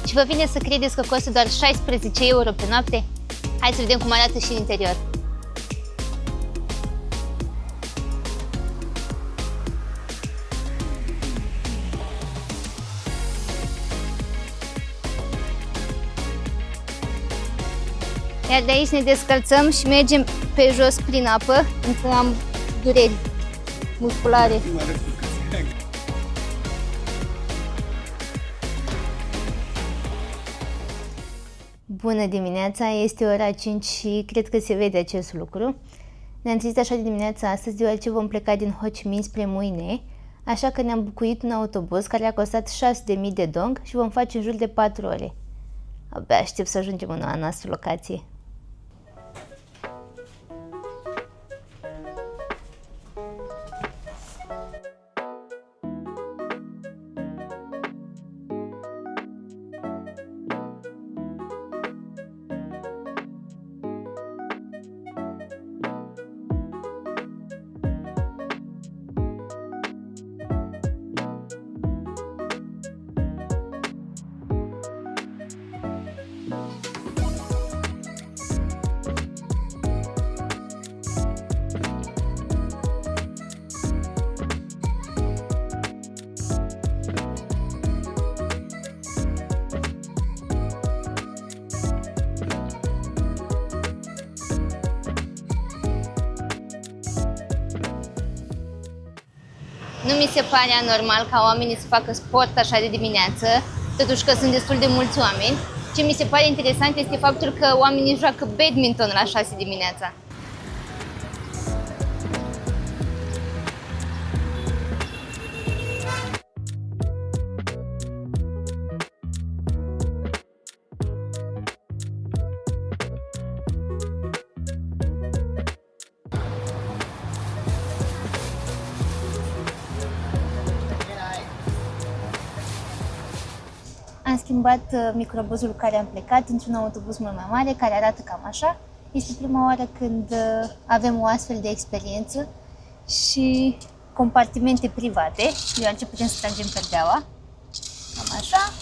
Și vă vine să credeți că costă doar 16 euro pe noapte? Hai să vedem cum arată și în interior. Iar de aici ne descălțăm și mergem pe jos prin apă, încă am dureri musculare. Bună dimineața, este ora 5 și cred că se vede acest lucru. Ne-am trezit așa de dimineața astăzi deoarece vom pleca din Ho Chi Minh spre Mui Ne, așa că ne-am bucuit un autobuz care a costat 6.000 de dong și vom face în jur de 4 ore. Abia aștept să ajungem în noua noastră locație. Nu mi se pare anormal ca oamenii să facă sport așa de dimineață, totuși că sunt destul de mulți oameni. Ce mi se pare interesant este faptul că oamenii joacă badminton la 6 dimineața. Am schimbat microbuzul cu care am plecat într-un autobuz mult mai mare, care arată cam așa. Este prima oară când avem o astfel de experiență și compartimente private, deoarece putem să tragem perdeaua. Cam așa.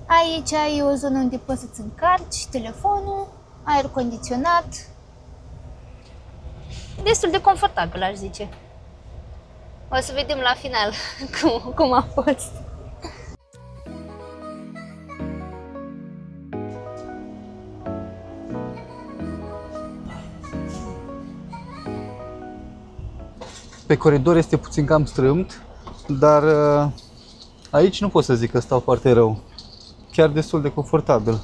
Aici ai o zonă unde poți să-ți încarci telefonul, aer condiționat. Destul de confortabil, aș zice. O să vedem la final cum a fost. Pe coridor este puțin cam strâmt, dar aici nu pot să zic că stau foarte rău. Chiar destul de confortabil.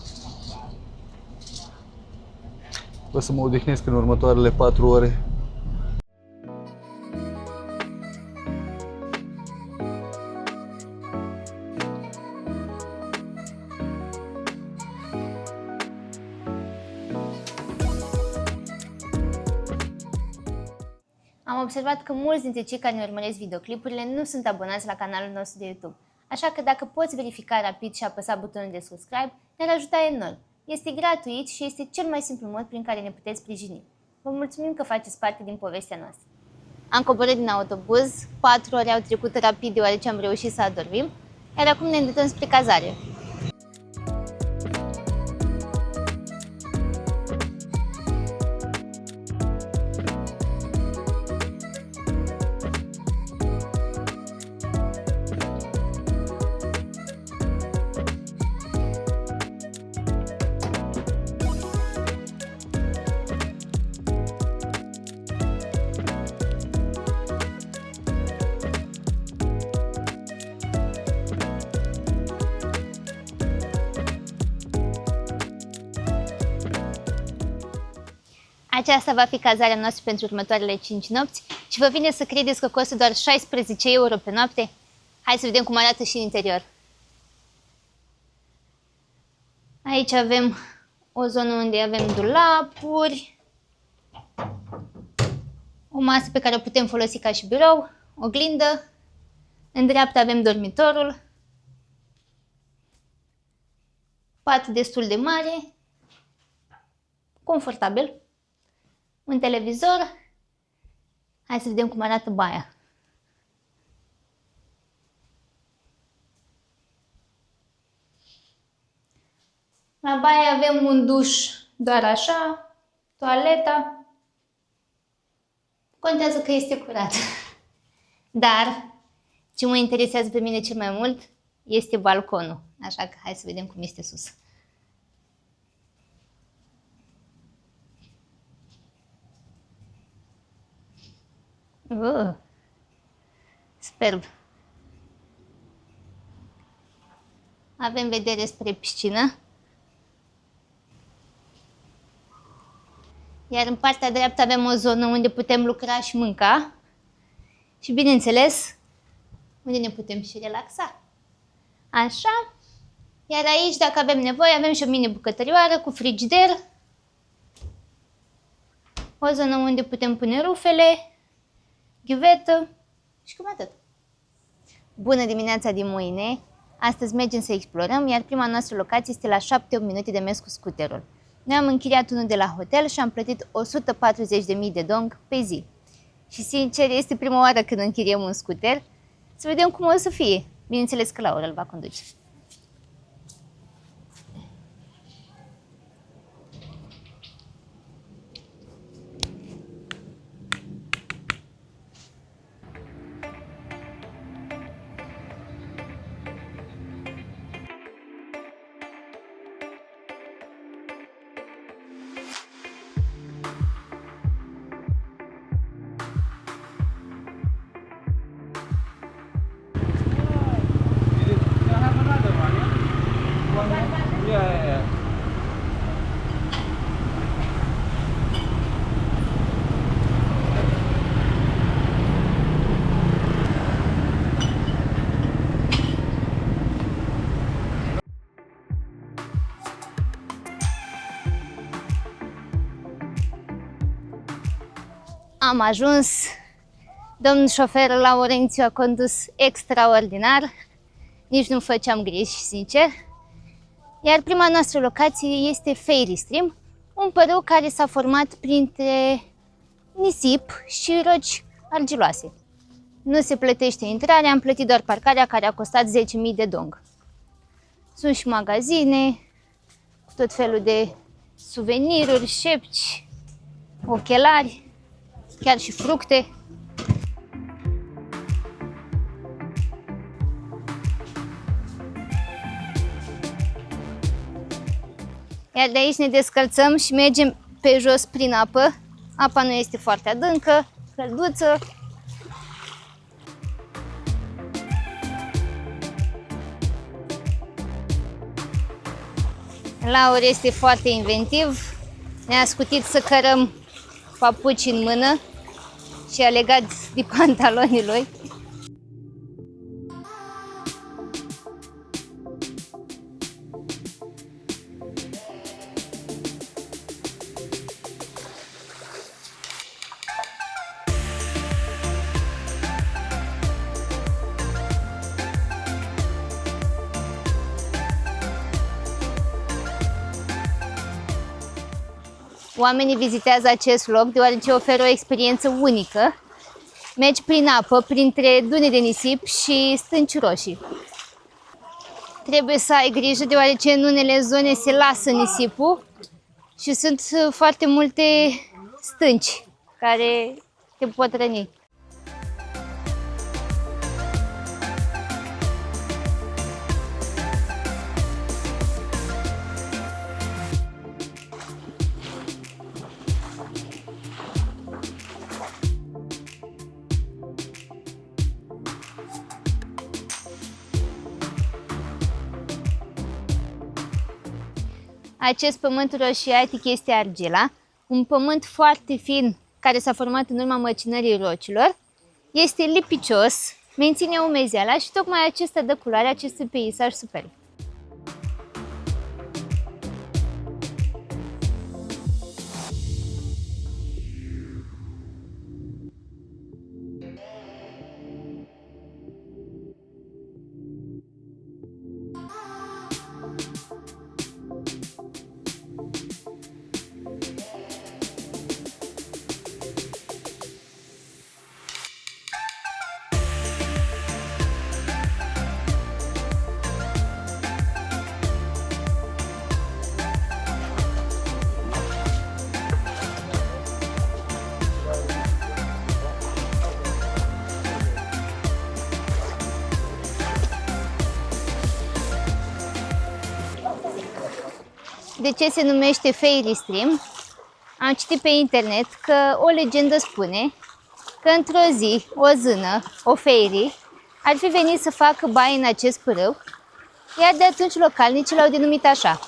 O să mă odihnesc în următoarele 4 ore. Am observat că mulți dintre cei care ne urmăresc videoclipurile nu sunt abonați la canalul nostru de YouTube, așa că dacă poți verifica rapid și apăsa butonul de subscribe, ne-ar ajuta enorm. Este gratuit și este cel mai simplu mod prin care ne puteți sprijini. Vă mulțumim că faceți parte din povestea noastră. Am coborât din autobuz, 4 ore au trecut rapid deoarece am reușit să adormim, iar acum ne îndreptăm spre cazare. Aceasta va fi cazarea noastră pentru următoarele 5 nopți și vă vine să credeți că costă doar 16 euro pe noapte? Hai să vedem cum arată și în interior. Aici avem o zonă unde avem dulapuri, o masă pe care o putem folosi ca și birou, oglindă, în dreapta avem dormitorul, pat destul de mare, confortabil, un televizor. Hai să vedem cum arată baia. La baie avem un duș doar așa, toaleta. Contează că este curat. Dar ce mă interesează pe mine cel mai mult este balconul. Așa că hai să vedem cum este sus. Superb! Avem vedere spre piscină. Iar în partea dreaptă avem o zonă unde putem lucra și mânca. Și bineînțeles, unde ne putem și relaxa. Așa. Iar aici, dacă avem nevoie, avem și o mini bucătărioară cu frigider. O zonă unde putem pune rufele, ghivetă și cam atât. Bună dimineața din mâine! Astăzi mergem să explorăm, iar prima noastră locație este la 7-8 minute de mers cu scuterul. Noi am închiriat unul de la hotel și am plătit 140.000 de dong pe zi. Și sincer, este prima oară când închiriem un scuter. Să vedem cum o să fie. Bineînțeles că Laura îl va conduce. Am ajuns. Domnul șofer Laurențiu a condus extraordinar. Nici nu făceam griji, sincer. Iar prima noastră locație este Fairy Stream, un părâu care s-a format printre nisip și roci argiloase. Nu se plătește intrarea, am plătit doar parcarea, care a costat 10.000 de dong. Sunt și magazine, cu tot felul de suveniruri, șepci, ochelari, chiar și fructe. Iar de aici ne descălțăm și mergem pe jos prin apă. Apa nu este foarte adâncă, călduță. Laur este foarte inventiv. Ne-a scutit să cărăm papuci în mână și a legat de pantalonii lui. Oamenii vizitează acest loc deoarece oferă o experiență unică. Mergi prin apă, printre dune de nisip și stânci roșii. Trebuie să ai grijă deoarece în unele zone se lasă nisipul și sunt foarte multe stânci care te pot răni. Acest pământ roșiatic este argila, un pământ foarte fin care s-a format în urma măcinării rocilor. Este lipicios, menține umezeala și tocmai acesta dă culoare acestui peisaj superb. de ce se numește Fairy Stream, am citit pe internet că o legendă spune că într-o zi, o zână, o fairy, ar fi venit să facă baie în acest pârâu, iar de atunci localnicii l-au denumit așa.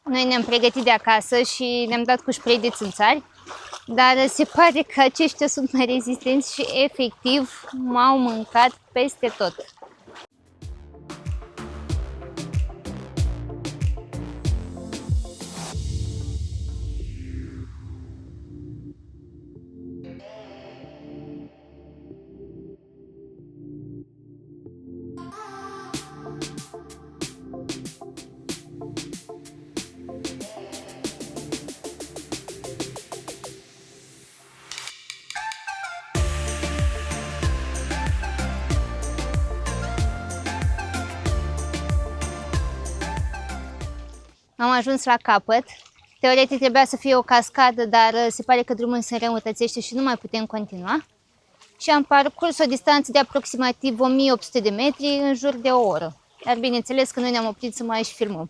Noi ne-am pregătit de acasă și ne-am dat cu spray de țânțari, dar se pare că aceștia sunt mai rezistenți și efectiv m-au mâncat peste tot. Am ajuns la capăt. Teoretic trebuia să fie o cascadă, dar se pare că drumul se înrăutățește și nu mai putem continua. Și am parcurs o distanță de aproximativ 1800 de metri în jur de o oră. Dar bineînțeles că noi ne-am oprit să mai și filmăm.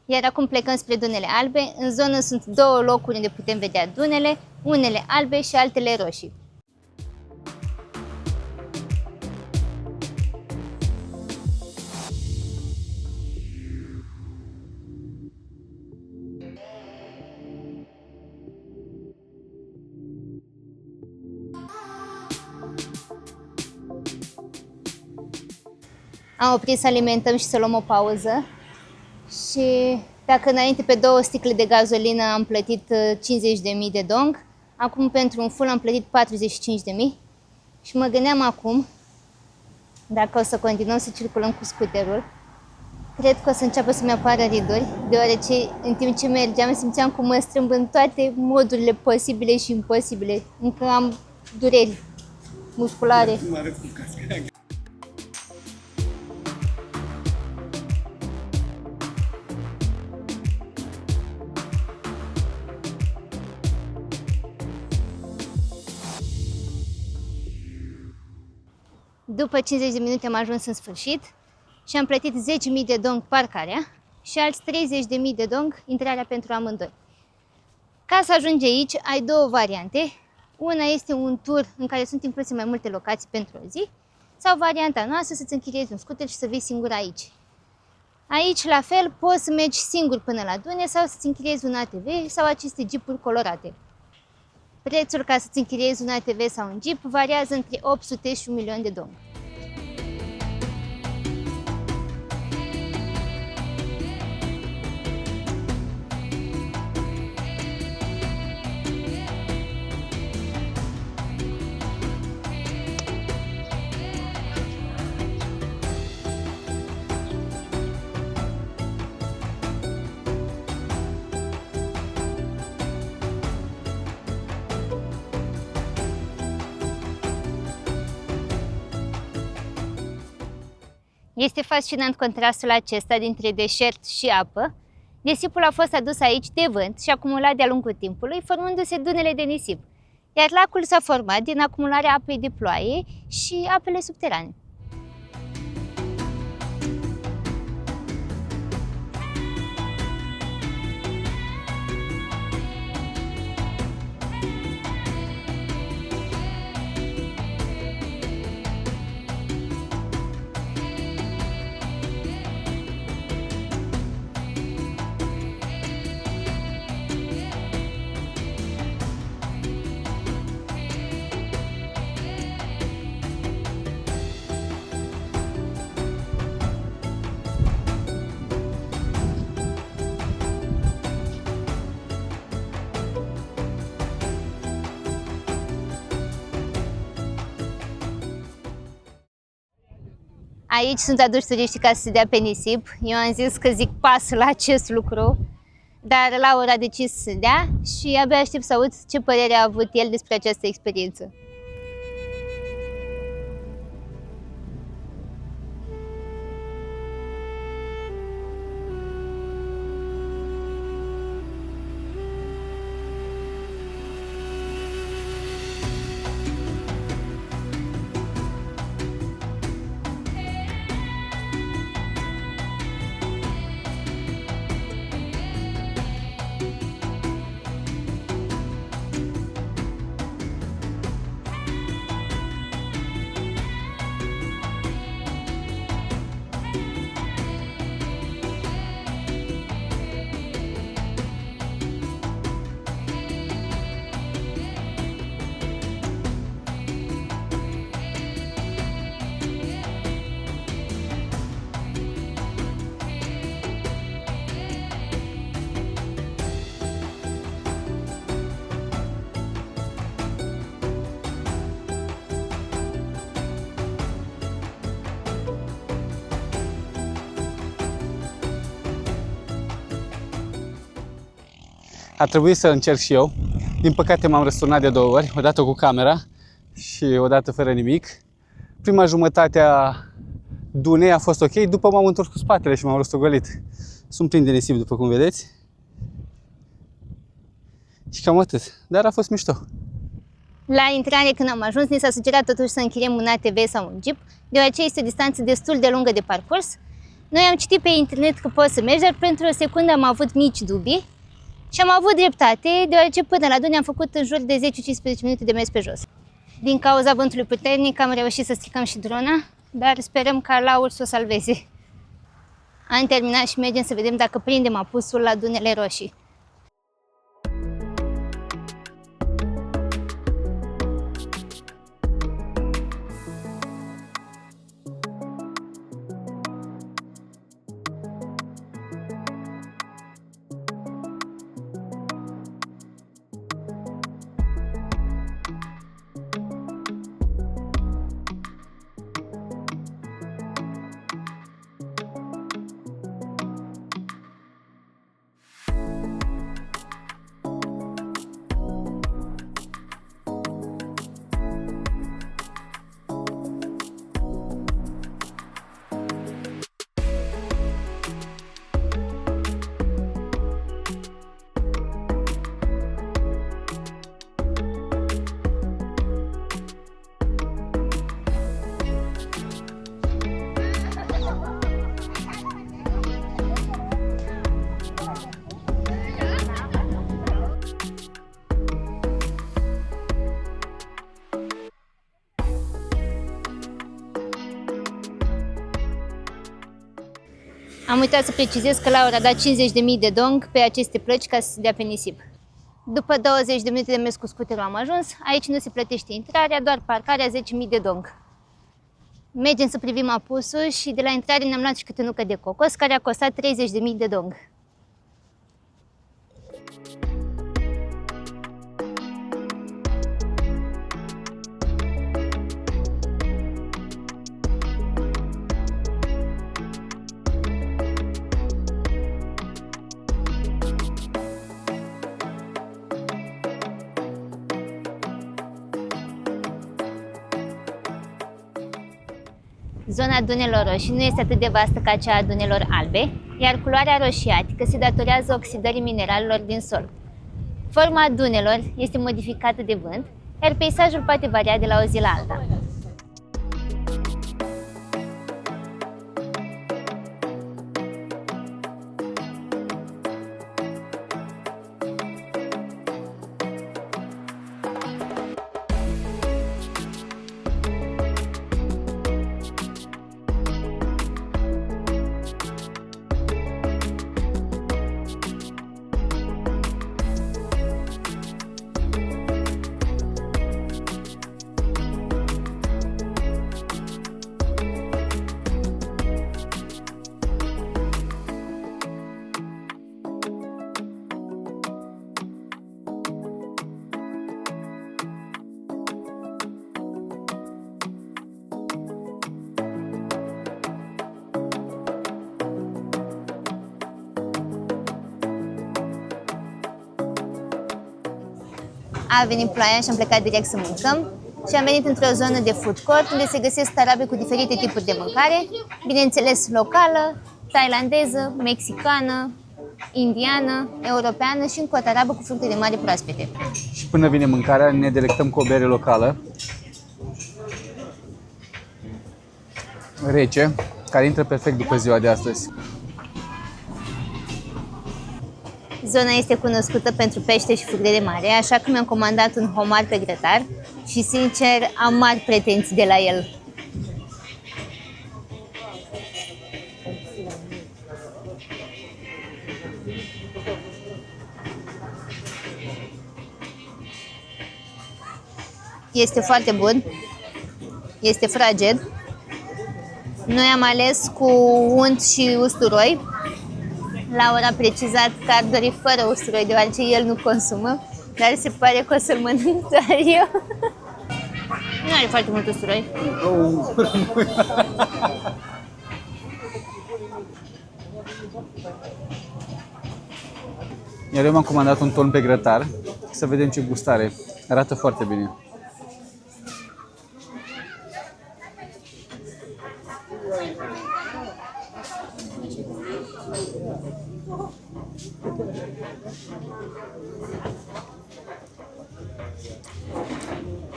Iar acum plecăm spre Dunele Albe. În zonă sunt două locuri unde putem vedea dunele, unele albe și altele roșii. Am oprit să alimentăm și să luăm o pauză. Și dacă înainte pe 2 sticle de gazolină am plătit 50.000 de dong, acum pentru un full am plătit 45.000. Și mă gândeam acum, dacă o să continuăm să circulăm cu scuterul, cred că o să înceapă să-mi apară riduri, deoarece în timp ce mergeam simțeam cum mă strâmb în toate modurile posibile și imposibile. Încă am dureri musculare. După 50 de minute am ajuns în sfârșit și am plătit 10.000 de dong parcarea și alți 30.000 de dong intrarea pentru amândoi. Ca să ajungi aici ai două variante. Una este un tur în care sunt incluse mai multe locații pentru o zi sau varianta noastră să-ți închiriezi un scuter și să vii singur aici. Aici la fel poți să mergi singur până la Dune sau să-ți închiriezi un ATV sau aceste jeepuri colorate. Prețul ca să-ți închiriezi un ATV sau un jeep variază între 800 și 1 milion de dong. Este fascinant contrastul acesta dintre deșert și apă. Nisipul a fost adus aici de vânt și acumulat de-a lungul timpului, formându-se dunele de nisip, iar lacul s-a format din acumularea apei de ploaie și apele subterane. Aici sunt aduși turiștii ca să se dea pe nisip. Eu am zis că zic pas la acest lucru, dar Laura a decis să se dea și abia aștept să aud ce părere a avut el despre această experiență. A trebuit să încerc și eu. Din păcate m-am răsturnat de 2 ori, odată cu camera și odată fără nimic. Prima jumătate a Dunei a fost ok, după m-am întors cu spatele și m-am rostogolit. Sunt plin de nisip, după cum vedeți. Și cam atât, dar a fost mișto. La intrare, când am ajuns, ni s-a sugerat totuși să închiriem un ATV sau un Jeep, deoarece este o distanță destul de lungă de parcurs. Noi am citit pe internet că poți să mergi, dar pentru o secundă am avut mici dubii și am avut dreptate, deoarece până la Dune am făcut în jur de 10-15 minute de mers pe jos. Din cauza vântului puternic am reușit să stricăm și drona, dar sperăm ca Laur să o salveze. Am terminat și mergem să vedem dacă prindem apusul la Dunele Roșii. Am uitat să precizez că Laura a dat 50.000 de dong pe aceste plăci ca să se dea pe nisip. După 20 de minute de mers cu scuterul am ajuns. Aici nu se plătește intrarea, doar parcarea 10.000 de dong. Mergem să privim apusul și de la intrare ne-am luat și câte o nucă de cocos, care a costat 30.000 de dong. Zona Dunelor Roșii nu este atât de vastă ca cea a Dunelor Albe, iar culoarea roșiatică se datorează oxidării mineralelor din sol. Forma dunelor este modificată de vânt, iar peisajul poate varia de la o zi la alta. A venit ploaia și am plecat direct să mâncăm și am venit într-o zonă de food court unde se găsesc tarabe cu diferite tipuri de mâncare, bineînțeles locală, tailandeză, mexicană, indiană, europeană și încă o tarabă cu fructe de mare proaspete. Și până vine mâncarea, ne delectăm cu o bere locală, rece, care intră perfect după ziua de astăzi. Zona este cunoscută pentru pește și fructe de mare, așa că mi-am comandat un homar pe grătar și, sincer, am mari pretenții de la el. Este foarte bun, este fraged. Noi am ales cu unt și usturoi. Laura a precizat că ar dori fără usturoi, deoarece el nu consumă, dar se pare că o să-l mănânc doar eu. Nu are foarte mult usturoi. Iar eu m-am comandat un ton pe grătar, să vedem ce gustare. Arată foarte bine.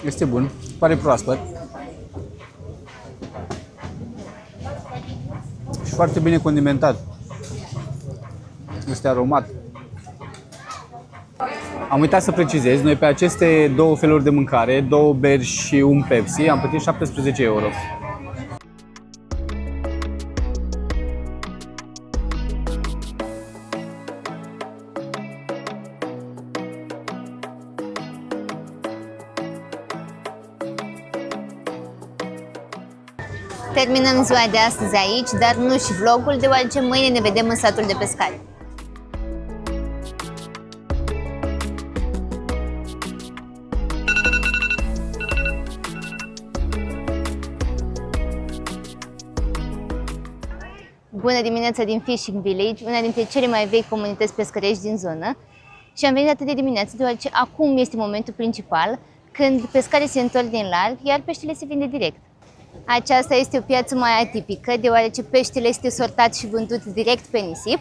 Este bun, pare proaspăt și foarte bine condimentat. Este aromat. Am uitat să precizez, noi pe aceste două feluri de mâncare, 2 beri și un Pepsi, am plătit 17 euro. Terminăm ziua de astăzi aici, dar nu și vlogul, deoarece mâine ne vedem în satul de pescari. Bună dimineața din Fishing Village, una dintre cele mai vechi comunități pescărești din zonă. Și am venit atât de dimineață, deoarece acum este momentul principal, când pescarii se întorc din larg, iar peștele se vinde direct. Aceasta este o piață mai atipică, deoarece peștele este sortat și vândut direct pe nisip,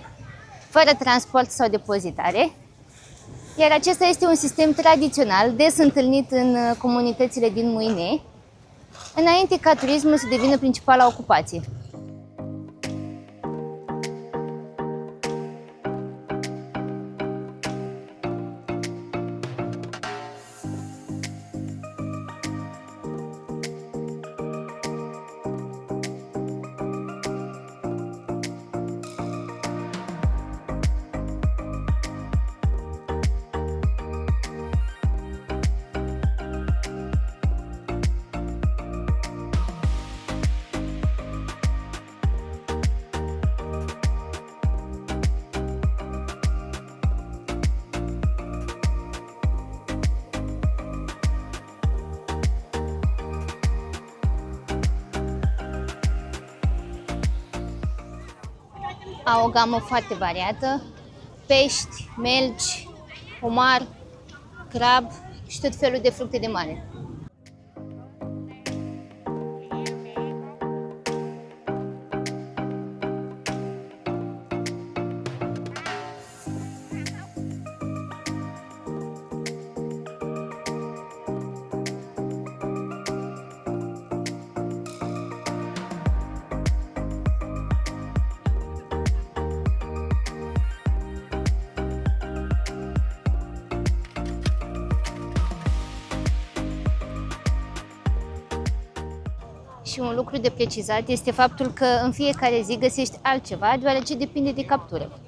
fără transport sau depozitare. Iar acesta este un sistem tradițional, des întâlnit în comunitățile din Muine, înainte ca turismul să devină principala ocupație. Au o gamă foarte variată, pești, melci, homar, crab și tot felul de fructe de mare. Și un lucru de precizat este faptul că în fiecare zi găsești altceva, deoarece depinde de captură.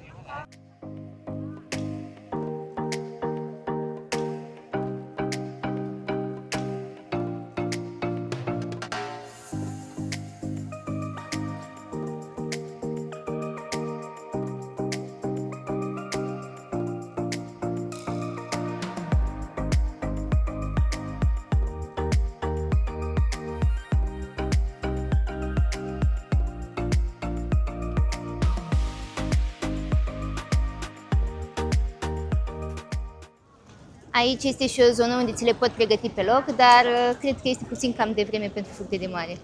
Aici este și o zonă unde ți le pot pregăti pe loc, dar cred că este puțin cam devreme pentru fructe de mare.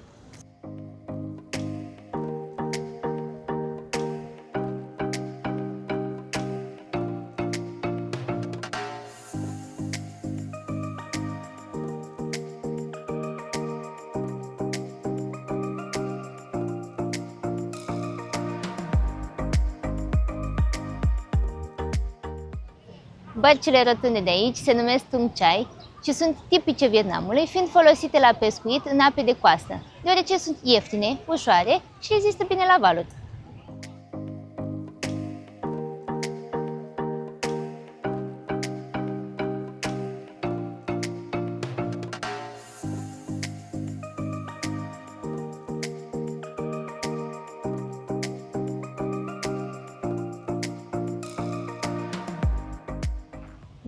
Bărcile rotunde de aici se numesc tung chai și sunt tipice Vietnamului, fiind folosite la pescuit în ape de coastă, deoarece sunt ieftine, ușoare și rezistă bine la valuri.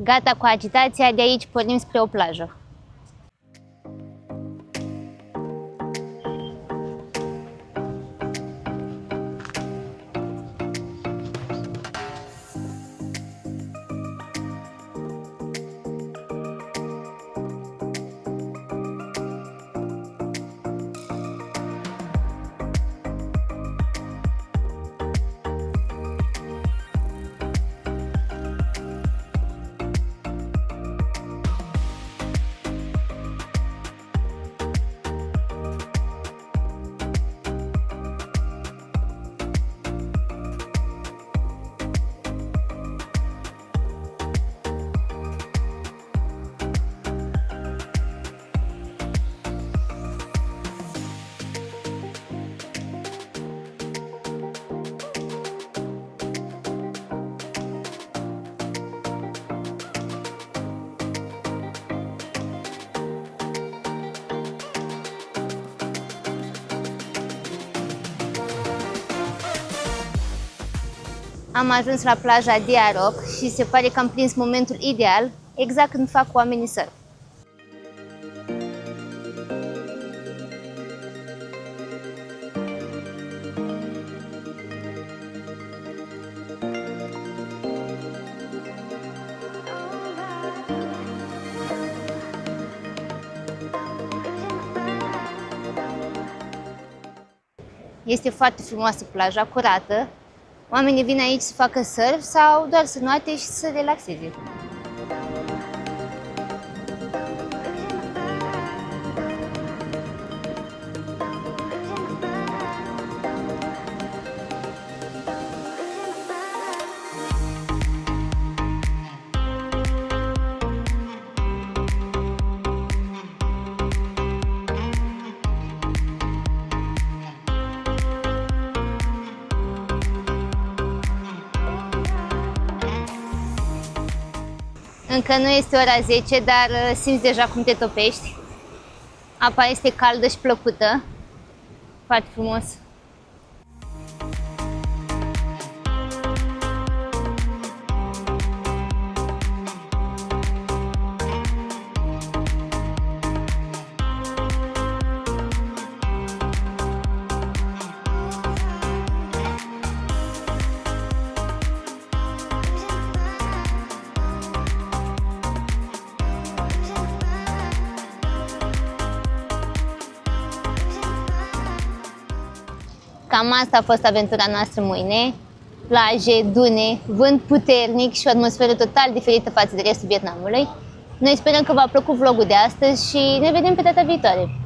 Gata cu agitația, de aici pornim spre o plajă. Am ajuns la plaja Dia Rock și se pare că am prins momentul ideal, exact când fac oamenii surf. Este foarte frumoasă plaja, curată. Oamenii vin aici să facă surf sau doar să noate și să relaxeze. Încă nu este ora 10, dar simți deja cum te topești. Apa este caldă și plăcută. Foarte frumos. Cam asta a fost aventura noastră mâine. Plaje, dune, vânt puternic și o atmosferă total diferită față de restul Vietnamului. Noi sperăm că v-a plăcut vlogul de astăzi și ne vedem pe data viitoare.